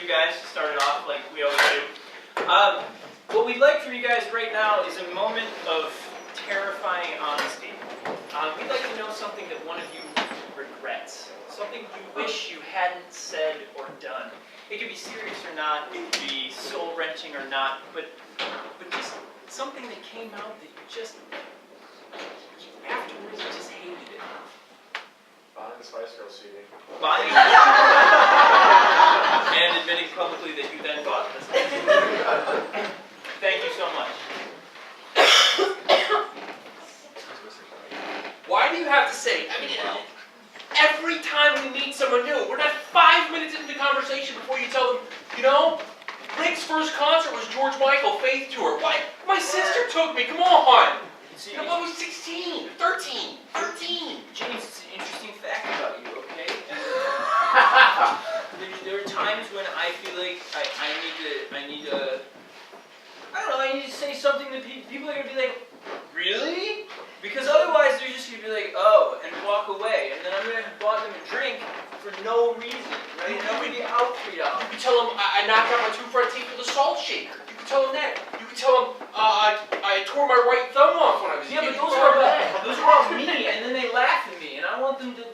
you guys to start it off like we always do. What we'd like from you guys right now is a moment of terrifying honesty. We'd like to know something that one of you regrets. Something you wish you hadn't said or done. It could be serious or not, it could be soul-wrenching or not, but just something that came out that you just, afterwards you just hated it. Buying the Spice Girls CD. Buying and admitting publicly that you then bought this. Thank you so much. Why do you have to say, every time we meet someone new, we're not 5 minutes into the conversation before you tell them, Rick's first concert was George Michael Faith Tour. Why? My sister took me, come on! I was 16, 13. James, it's an interesting fact about you, okay? There are times when I feel like I need to say something that people are going to be like, really? Because otherwise they're just going to be like, oh, and walk away. And then I'm going to have bought them a drink for no reason, right? And I'm going to be out $3. You could tell them I knocked out my 2 front teeth with a salt shaker. You could tell them that. You could tell them I tore my right thumb off when I was a kid. Yeah, but those are about me, and then they laugh at me, and I want them to,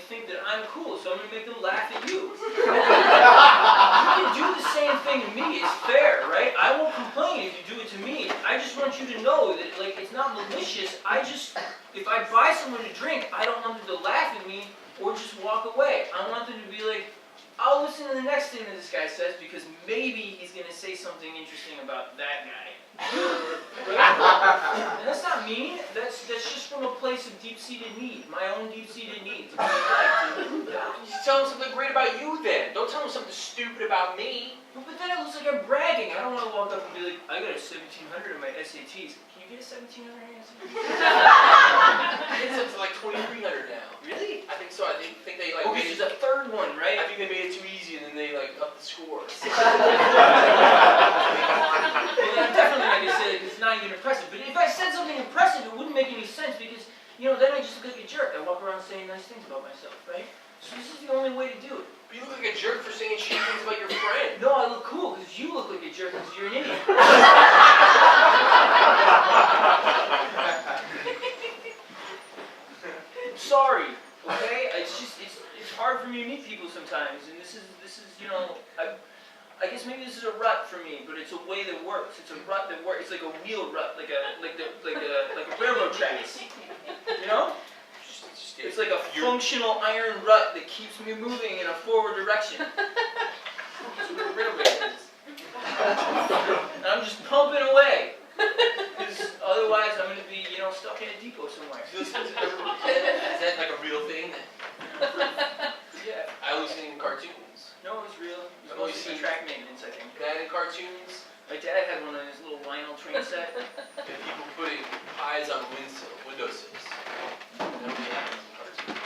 think that I'm cool, so I'm going to make them laugh at you. You can do the same thing to me, it's fair, right? I won't complain if you do it to me. I just want you to know that, it's not malicious. If I buy someone a drink, I don't want them to laugh at me or just walk away. I want them to be like, I'll listen to the next thing that this guy says because maybe he's going to say something interesting about that guy. And that's not mean. That's just from a place of deep-seated need, my own deep-seated need to be liked. Just tell them something great about you then. Don't tell them something stupid about me. But then it looks like I'm bragging. I don't want to walk up and be like, I got a 1700 in my SATs. Can you get a 1700 in your SATs? It's up to like 2300 now. Really? I think so. I think they Oh, this is a third one, right? I think they made it too easy and then they upped the scores. Well, I'm definitely not going to say it's not even impressive. But if I said something impressive, it wouldn't make any sense because, then I just look like a jerk. I walk around saying nice things about myself, right? So this is the only way to do it. But you look like a jerk for saying shitty things about your friend. No, I look cool because you look like a jerk because you're an idiot. I'm sorry, okay? It's hard for me to meet people sometimes, and this is I guess maybe this is a rut for me, but it's a way that works. It's a rut that works. It's like a wheel rut, like a railroad tracks. It's like a functional iron rut that keeps me moving in a forward direction. That's what a railroad is. And I'm just pumping away. Because otherwise I'm going to be, stuck in a depot somewhere. Is that like a real thing? Yeah. I always think in cartoons. No, it was real. It was mostly track maintenance, I think. That in cartoons? My dad had one of his little vinyl train set. And people putting pies on windowsills. Nobody happens in cartoons.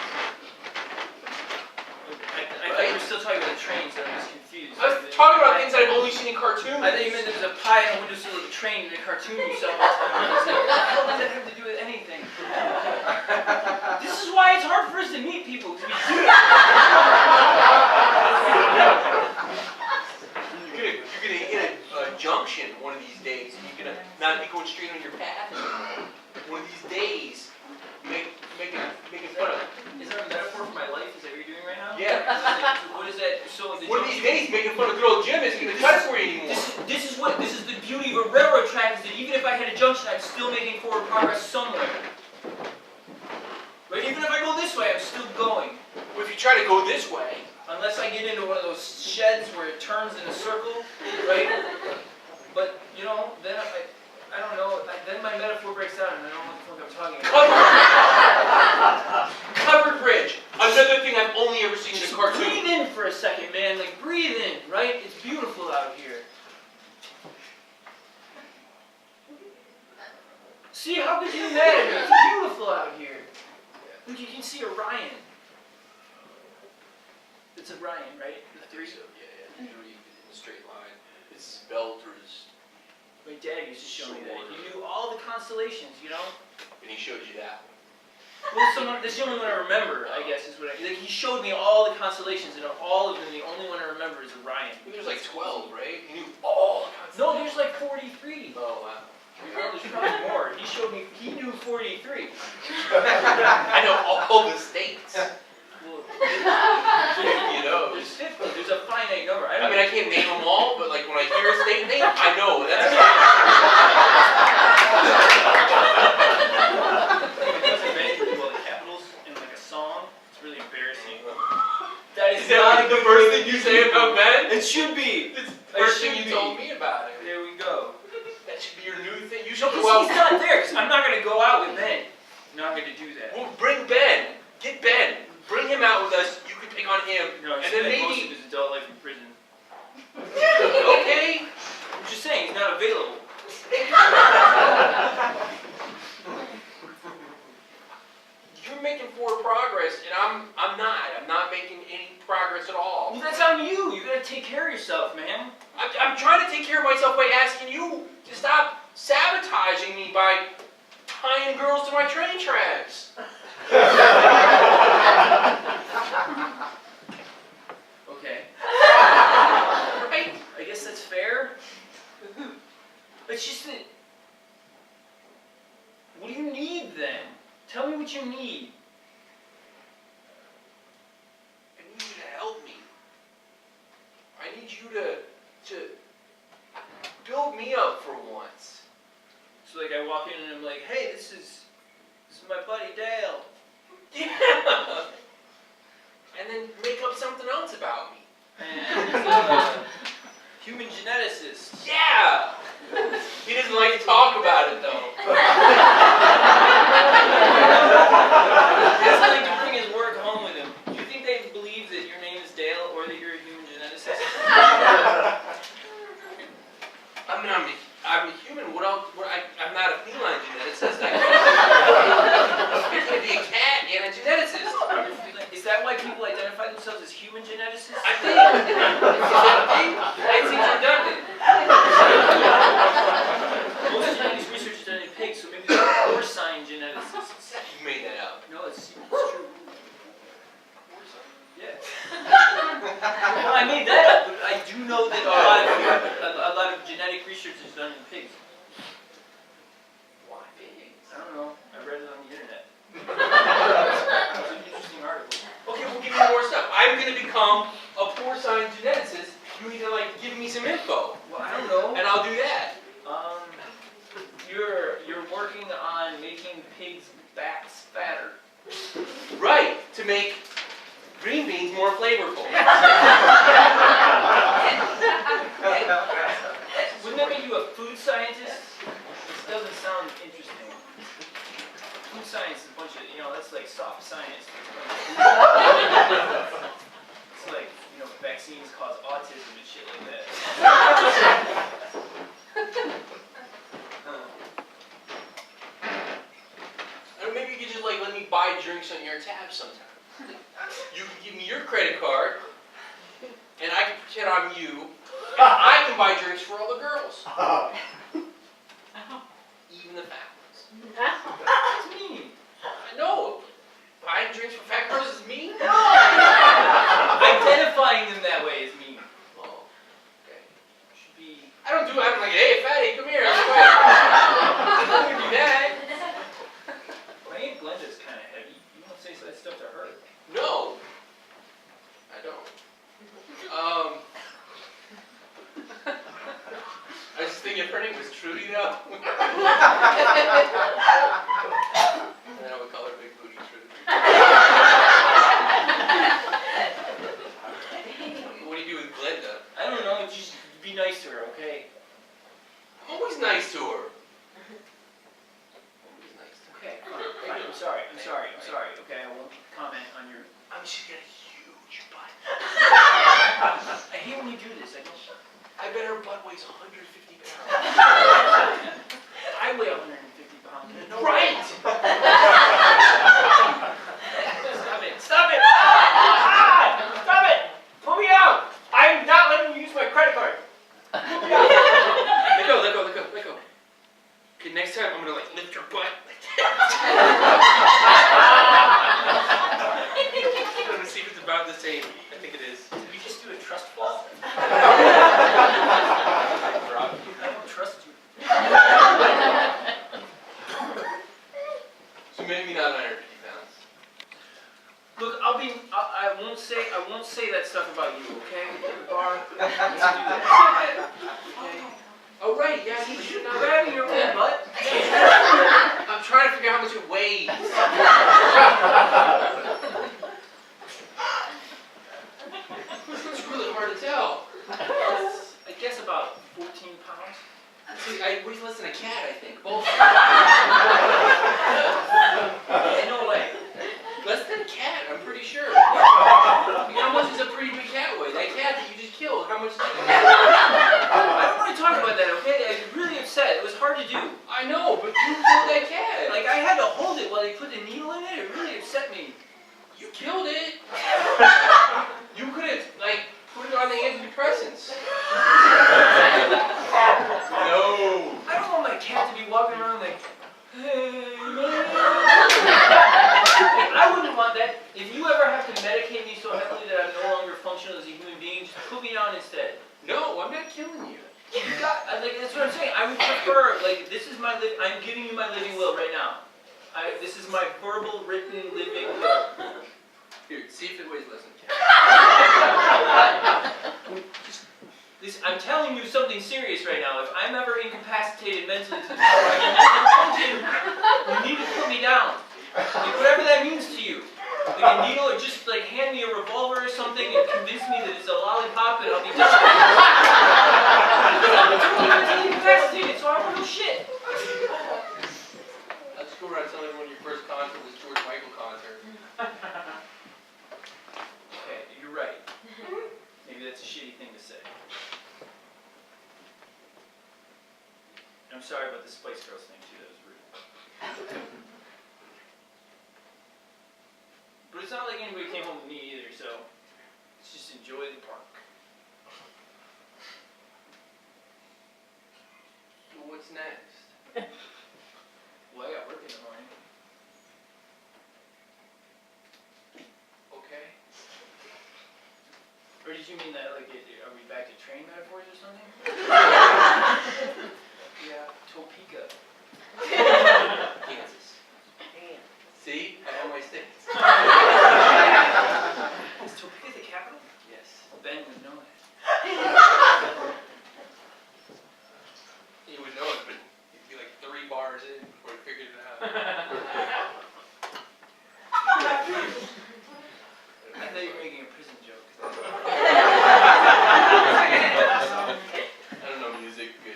I thought you were still talking about the trains, and I was confused. I was talking about things that I've only seen in cartoons. I thought you meant there was a pie on a windowsill of a train in a cartoon you saw all the time. I was like, what the hell does that have to do with anything? This is why it's hard for us to meet people, because we do it. You're gonna hit a junction one of these days, and you're gonna not be going straight on your path anymore. One of these days, making fun of it. Is there a metaphor for my life? Is that what you're doing right now? Yeah. What is that? So the one of these days, making fun of good old Jim isn't gonna cut it for you anymore. This is the beauty of a railroad track, is that even if I hit a junction, I'm still making forward progress somewhere. Right? Even if I go this way, I'm still going. Well, if you try to go this way, unless I get into one of those sheds where it turns in a circle, right? But, then I don't know, then my metaphor breaks down and I don't know what the fuck I'm talking about. Covered bridge. Another thing I've only ever seen in a cartoon. Breathe in for a second, man. Breathe in, right? It's beautiful out here. See, how could you be mad at me? It's beautiful out here. Look, you can see Orion. It's Orion, right? I think so, yeah. Usually in a straight line. It's belt or his... My dad used to show me that. He knew all the constellations, And he showed you that one. Well, that's the only one I remember, I guess, is what like, he showed me all the constellations, and of all of them, the only one I remember is Orion. There's like 12, right? He knew all the No, constellations. there's like 43. Oh, wow. There's probably more. He showed me, he knew 43. I know all the states. Well, 50 of those. there's 50. There's a finite number. I mean, I can't name them all, but like when I hear a state name, I know. That's Because I mentioned all the capitals in like a song, it's really embarrassing. That Is that like the first thing you say about Ben? It should be. It's the first thing you told me about it. There we go. That should be your new thing. You No, should because go out. he's not there. Because I'm not going to go out with Ben. I'm not going to do that. Well, bring Ben. Get Ben. Bring him out with us. You can pick on him. No, and he's then spent most of maybe. his adult life in prison. Okay. I'm just saying, he's not available. You're making forward progress, and I'm not. I'm not making any progress at all. Well, that's on you. You got to take care of yourself, man. I'm trying to take care of myself by asking you to stop sabotaging me by tying girls to my train tracks. Okay. Right? I guess that's fair. It's just that. What do you need then? Tell me what you need. I need you to help me. I need you to build me up for once. So like I walk in and I'm like, hey, this is my buddy Dale. Yeah. And then make up something else about me. And he's a human geneticist. Yeah. He doesn't like to talk about it though. He doesn't like to bring his work home with him. Do you think they believe that your name is Dale or that you're a human geneticist? I mean, I'm a human. What else? I'm not a feline geneticist. I could be a cat and a geneticist. Is that why people identify themselves as human geneticists? I think. Is that a thing? That seems redundant. Most genetics research is done in pigs, so maybe they're porcine geneticists. You made that up. No, it's true. Yeah. Well, I made that up, but I do know that a lot of genetic research is done in pigs. Why pigs? I don't know. I read it on the internet. It was an interesting article. Okay, well, give me more stuff. I'm going to become a porcine geneticist. You need to, like, give me some info. Well, I don't know. And I'll do that. You're working on making pigs' backs fatter. Right, to make green beans more flavorful. Wouldn't that make you a food scientist? This doesn't sound interesting. Food science is a bunch of, that's like soft science. It's like, vaccines cause autism and shit like that. Or maybe you could just, like, let me buy drinks on your tab sometime. You can give me your credit card, and I can pretend I'm you, and I can buy drinks for all the girls. Even the fat ones. That's mean. No, buying drinks for fat girls is mean? Identifying them that way is mean. Oh, okay. Should be. I'm like, hey, fatty, come here. I'm not gonna do that. My Aunt Glenda's kind of heavy. You don't say that stuff to her. No, I don't. I was just thinking if her name was Trudy, though. And then I would call her Big Booty Trudy. What do you do with Glenda? I don't know. Just be nice to her, okay? I'm always nice to her. Always nice to her. Okay, fine. I'm sorry. Okay, I won't comment on your. She's got a huge butt. I hate when you do this. I bet her butt weighs 150 pounds. I weigh 150 pounds. No Right! Stop it! Stop it! Stop it! Pull me out! I'm not letting you use my credit card. Pull me out. Let go. Okay, next time I'm gonna, like, lift your butt. same. I think it is. Did we just do a trust fall? I don't trust you. So maybe not 150 pounds. Look, I won't say that stuff about you, okay? Bar, let's do that. Okay? Oh right, yeah, you should You're not. grabbing your own butt. I'm trying to figure out how much it weighs. It's really hard to tell. I guess about 14 pounds. See, I weigh less than a cat, I think. Both. No way. Less than a cat, I'm pretty sure. How much does a pretty big cat weigh? That cat that you just killed, how much does it weigh? I don't want to talk about that, okay? I'm really upset. It was hard to do. I know, but you killed that cat. Like, I had to hold it while they put the needle in it. It really upset me. You killed it. You could have, like, put it on the antidepressants. No. I don't want my cat to be walking around like, hey, man. I wouldn't want that. If you ever have to medicate me so heavily that I'm no longer functional as a human being, just put me down instead. No, I'm not killing you. Like, that's what I'm saying. I would prefer, like, this is my I'm giving you my living will right now. This is my verbal, written, living will. Here, see if it weighs less than a cat. I'm telling you something serious right now. If I'm ever incapacitated mentally to the point where I can never function, you need to put me down. Like, whatever that means to you. Like a needle, or just like hand me a revolver or something and convince me that it's a lollipop and I'll be done. I'm incapacitated, so I don't know shit. I'll just go around telling everyone your first concert was George Michael concert. Okay, you're right. Maybe that's a shitty thing to say. I'm sorry about the Spice Girls thing too, that was rude. But it's not like anybody came home with me either, so let's just enjoy the park. Well, what's next? Well, I got work in the morning. Okay. Or did you mean that, like, are we back to train metaphors or something? Yeah. Topeka. Kansas. See? I have my states. Is Topeka the capital? Yes. Ben would know that. You would know it, but you'd be like 3 bars in before you figured it out. I thought you were making a prison joke. I don't know music good.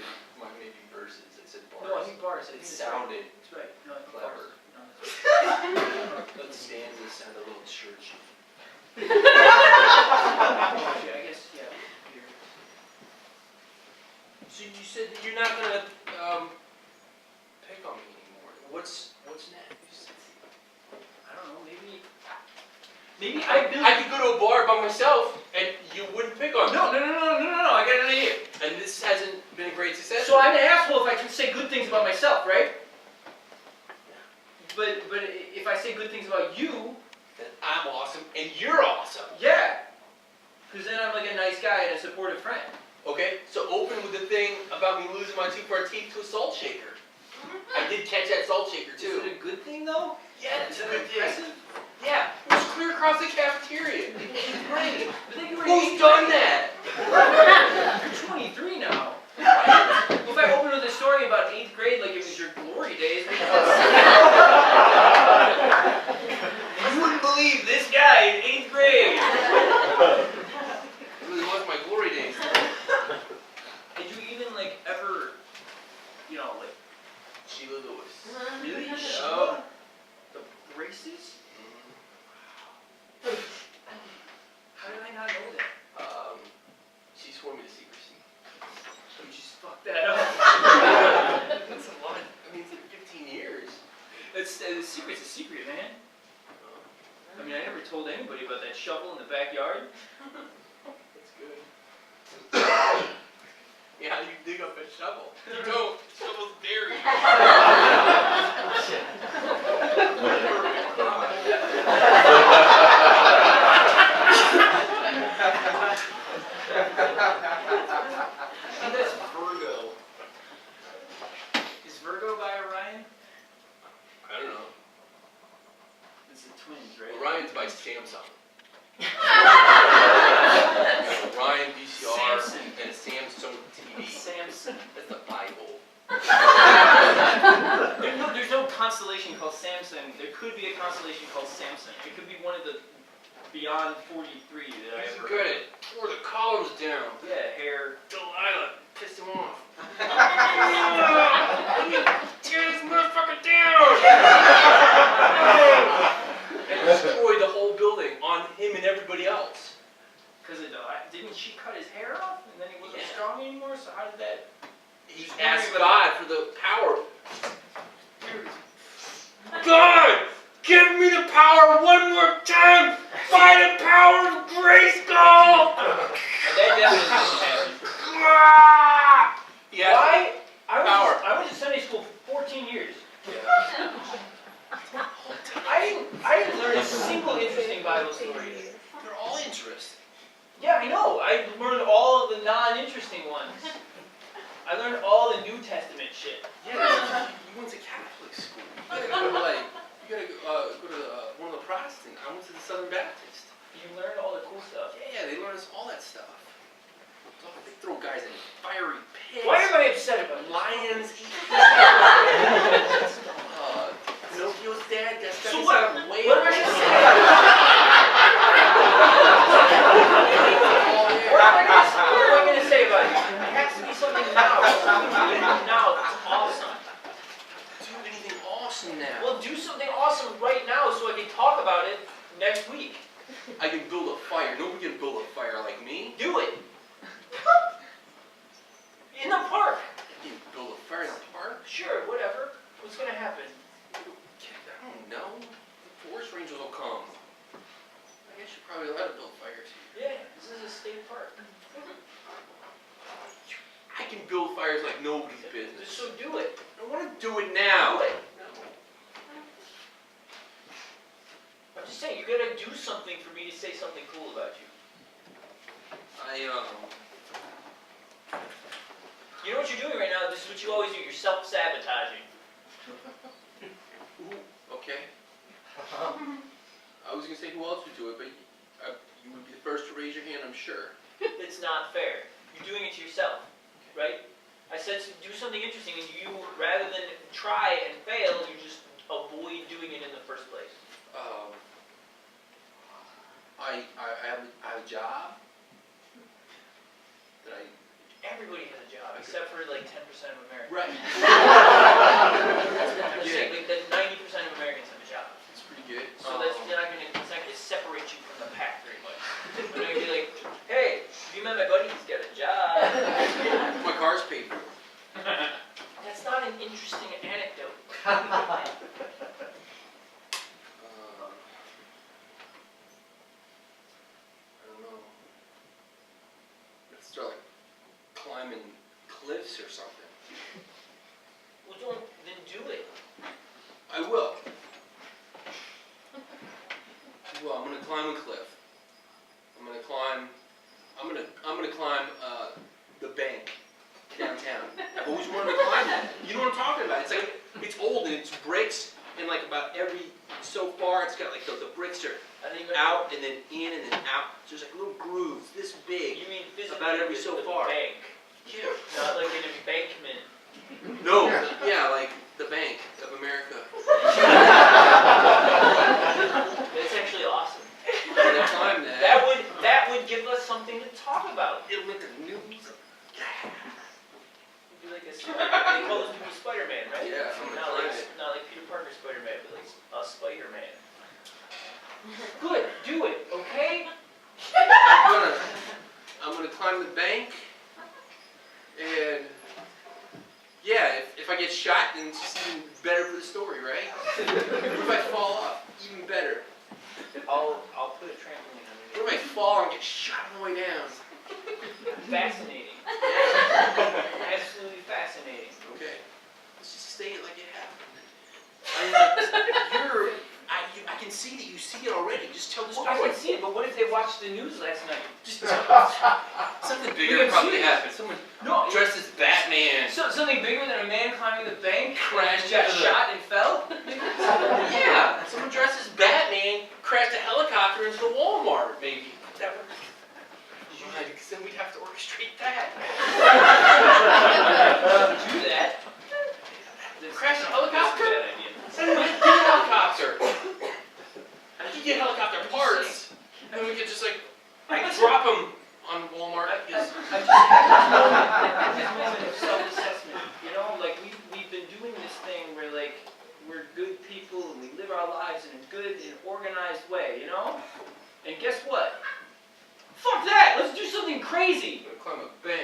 Maybe verses. It said bars. No, I think bars. It sounded That's right. No, I think clever. bars. No, that's right. But the stanzas sound a little churchy. Yeah, I guess, yeah. Here. So you said that you're not gonna pick on me anymore. What's next? I don't know, maybe I could go to a bar by myself and you wouldn't pick on me. No, I got an idea. And this hasn't been a great success. So I'm an asshole if I can say good things about myself, right? But if I say good things about you, then I'm awesome and you're awesome. yeah. Because then I'm like a nice guy and a supportive friend. Okay, so open with the thing about me losing my 2 front teeth to a salt shaker. I did catch that salt shaker too. Is it a good thing though? Yeah, Is it's a that good thing. impressive? Yeah, it was clear across the cafeteria. It's great. I think you were Who's done that? You're 23 now. Well, if I open with a story about 8th grade like it was your glory days, maybe you wouldn't believe this guy in 8th grade. It really was my glory days. Did you even like ever, you know, like Sheila Lewis. really? Yeah. Sheila? The braces? How did I not know that? She swore me to secrecy. You just fucked that up. That's a lot. I mean, it's like 15 years. It's a secret's a secret, man. I mean, I never told anybody about that shovel in the backyard. That's good. Yeah, how do you dig up a shovel? You don't. The shovel's buried. didn't she cut his hair off and then he wasn't Yeah. strong anymore? So how did that? He Just asked wondering God for the power. God, give me the power one more time by the power of Grayskull. That definitely didn't happen. Yeah. Why? Power. I went to Sunday school for 14 years. I didn't learn a single interesting Bible story. They're all interesting. Yeah, I know. I learned all of the non-interesting ones. I learned all the New Testament shit. Yeah, you went to Catholic school. You gotta go to one of the Protestant. I went to the Southern Baptist. You learned all the cool stuff. Yeah, they learn us all that stuff. They throw guys in fiery pits. Why am I upset about it? Lions eat Pinocchio's dad got stuck So inside a whale. what am I gonna say? What am I gonna say about it? It has to be something now. Now that's awesome. Do anything awesome now. Well, do something awesome right now so I can talk about it next week. I can build a fire. Nobody can build a fire like me. Do it. In the park. You can build a fire in the park? Sure, whatever. What's gonna happen? I don't know. The forest rangers will come. I guess you're probably allowed to build fires here. Yeah, this is a state park. I can build fires like nobody's business. So do it. I want to do it now. Do it. No. I'm just saying, you gotta do something for me to say something cool about you. You know what you're doing right now? This is what you always do. You're self-sabotaging. Okay. I was gonna say who else would do it, but you would be the first to raise your hand, I'm sure. It's not fair. You're doing it to yourself, right? I said to do something interesting, and you, rather than try and fail, you just avoid doing it in the first place. I have a job that I. Everybody has a job, except for like 10% of Americans. Right. I'm just saying, like, that 90% of Americans have a job. It's pretty good. So it's not gonna separate you from the pack very much. But I'm gonna be like, hey, you met my buddy, he's got a job. My car's paid for. That's not an interesting anecdote. I don't know. Let's start like climbing cliffs or something. Well, then do it. I will. Well, I'm gonna climb a cliff. I'm gonna climb the bank downtown. I've always wanted to climb that. You know what I'm talking about? It's like it's old and it's bricks, and like about every so far it's got like the bricks are out and then in and then out. Just like little grooves this big. You mean physically about every so far. Bank, Yeah. not like an embankment. No. Yeah, like the Bank of America. That's actually awesome. I'm gonna climb that. That would give us something to talk about. It'll make the news. It'd be like they call those people Spider-Man, right? Yeah, I'm gonna Not climb it. like Peter Parker Spider-Man, but like a Spider-Man. Good, do it, okay? I'm gonna climb the bank, and yeah, if I get shot, then it's just even better for the story, right? What if I fall off? Even better. I'll put a trampoline What underneath. if I fall and get shot on the way down? Fascinating. Absolutely fascinating. Okay, let's just say it like it happened. I can see that you see it already. Just tell the Well, story. I can see it, but what if they watched the news last night? Just something bigger I'm probably serious. happened. Someone No, dressed as Batman. something bigger than a man climbing the bank, Crashed got into the- shot and fell? Yeah, someone dressed as Batman crashed a helicopter into the Walmart, maybe. That would. Because then we'd have to orchestrate that. Do that. Crash a That's a helicopter? bad idea. Someone get a helicopter. I could get helicopter parts, and we could just like drop them on Walmart. I just had this moment of self-assessment. You know, like we've been doing this thing where like we're good people and we live our lives in a good and organized way. You know, and guess what? Fuck that. Let's do something crazy. I'm gonna climb a bench.